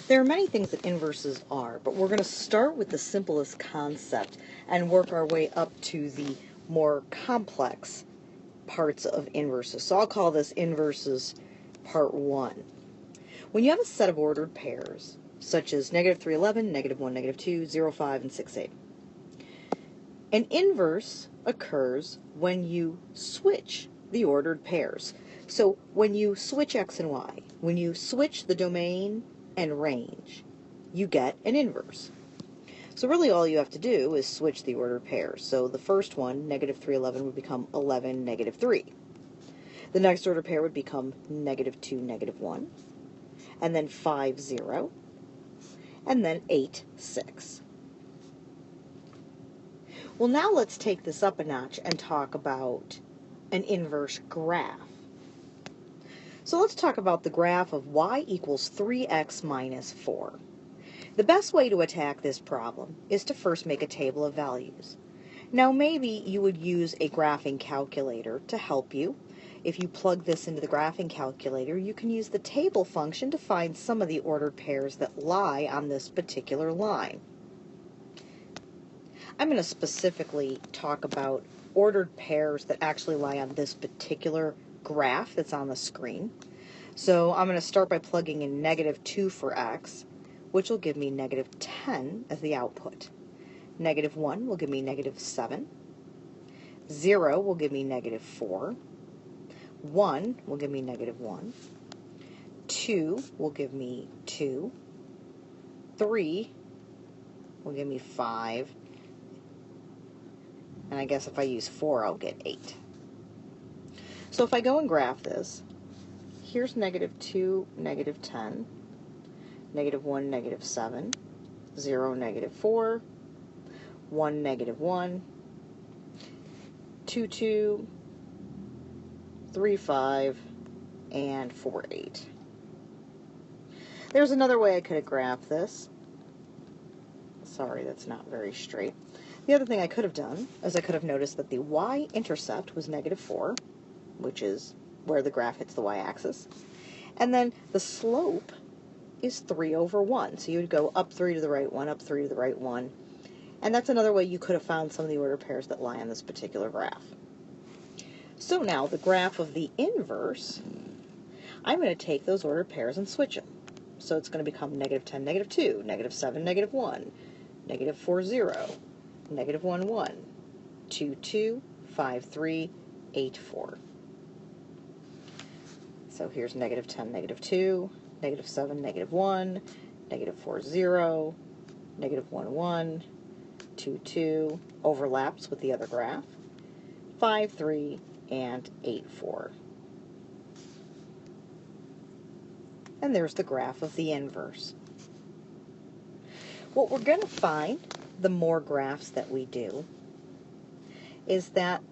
There are many things that inverses are, but we're going to start with the simplest concept and work our way up to the more complex parts of inverses. So I'll call this inverses part 1. When you have a set of ordered pairs, such as -3, 11, -1, -2, 0, 5, and 6, 8, an inverse occurs when you switch the ordered pairs. So when you switch x and y, when you switch the domain and range, you get an inverse. So really all you have to do is switch the ordered pairs. So the first one, -3, 11, would become 11, -3. The next ordered pair would become -2, -1, and then 5, 0, and then 8, 6. Well, now let's take this up a notch and talk about an inverse graph. So let's talk about the graph of y equals 3x minus 4. The best way to attack this problem is to first make a table of values. Now maybe you would use a graphing calculator to help you. If you plug this into the graphing calculator, you can use the table function to find some of the ordered pairs that lie on this particular line. I'm going to specifically talk about ordered pairs that actually lie on this particular graph that's on the screen. So I'm going to start by plugging in -2 for x, which will give me -10 as the output. -1 will give me -7. 0 will give me -4. 1 will give me -1. 2 will give me 2. 3 will give me 5. And I guess if I use 4, I'll get 8. So if I go and graph this, here's -2, -10, -1, -7, 0, -4, 1, -1, 2, 2, 3, 5, and 4, 8. There's another way I could have graphed this. Sorry, that's not very straight. The other thing I could have done is I could have noticed that the y-intercept was -4, which is where the graph hits the y-axis. And then the slope is 3/1. So you would go up 3 to the right 1, up 3 to the right 1. And that's another way you could have found some of the ordered pairs that lie on this particular graph. So now the graph of the inverse, I'm going to take those ordered pairs and switch them. So it's going to become -10, -2, -7, -1, -4, 0, -1, 1, 2, 2, 5, 3, 8, 4. So here's -10, -2, -7, -1, -4, 0, -1, 1, 2, 2, overlaps with the other graph, 5, 3, and 8, 4. And there's the graph of the inverse. What we're going to find, the more graphs that we do, is that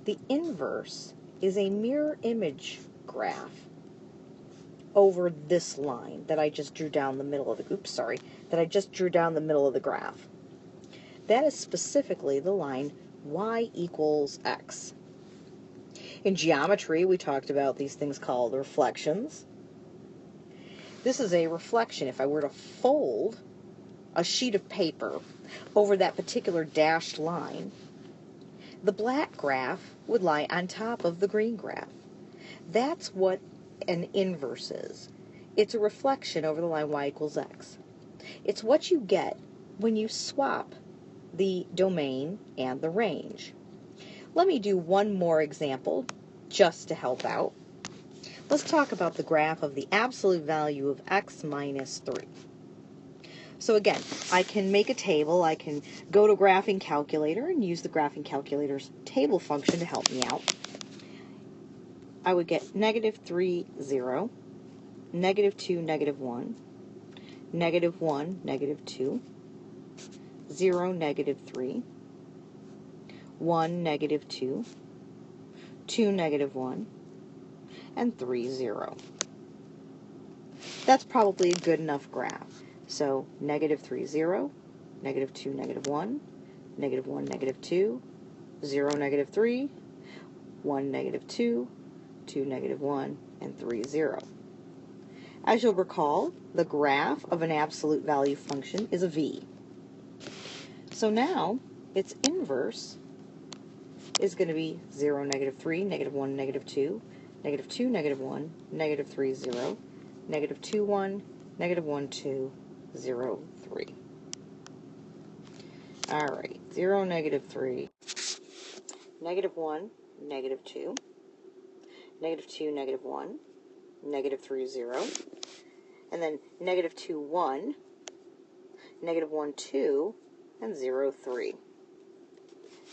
the inverse is a mirror image graph over this line that I just drew down the middle of the, that I just drew down the middle of the graph. That is specifically the line y equals x. In geometry, we talked about these things called reflections. This is a reflection. If I were to fold a sheet of paper over that particular dashed line, the black graph would lie on top of the green graph. That's what an inverse is. It's a reflection over the line y equals x. It's what you get when you swap the domain and the range. Let me do one more example just to help out. Let's talk about the graph of the absolute value of x minus 3. So again, I can make a table. I can go to a graphing calculator and use the graphing calculator's table function to help me out. I would get -3, 0, -2, -1, -1, -2, 0, -3, 1, -2, 2, -1, and 3, 0. That's probably a good enough graph. So -3, 0, -2, -1, -1, -2, 0, -3, 1, -2, 2, -1, and 3, 0. As you'll recall, the graph of an absolute value function is a v. So now its inverse is going to be 0, -3, -1, -2, -2, -1, -3, 0, -2, 1, -1, 2, 0, 3. All right, 0, -3, -1, -2, -2, -1, -3, 0, and then -2, 1, -1, 2, and 0, 3.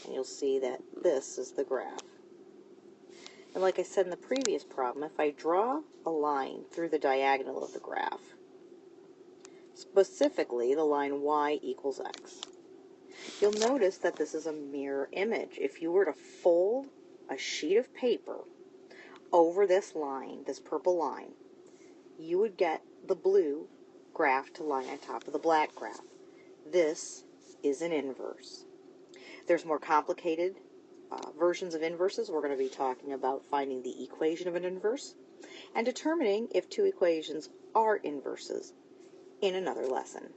And you'll see that this is the graph. And like I said in the previous problem, if I draw a line through the diagonal of the graph, specifically the line y equals x, you'll notice that this is a mirror image. If you were to fold a sheet of paper over this line, this purple line, you would get the blue graph to lie on top of the black graph. This is an inverse. There's more complicated versions of inverses. We're going to be talking about finding the equation of an inverse and determining if two equations are inverses in another lesson.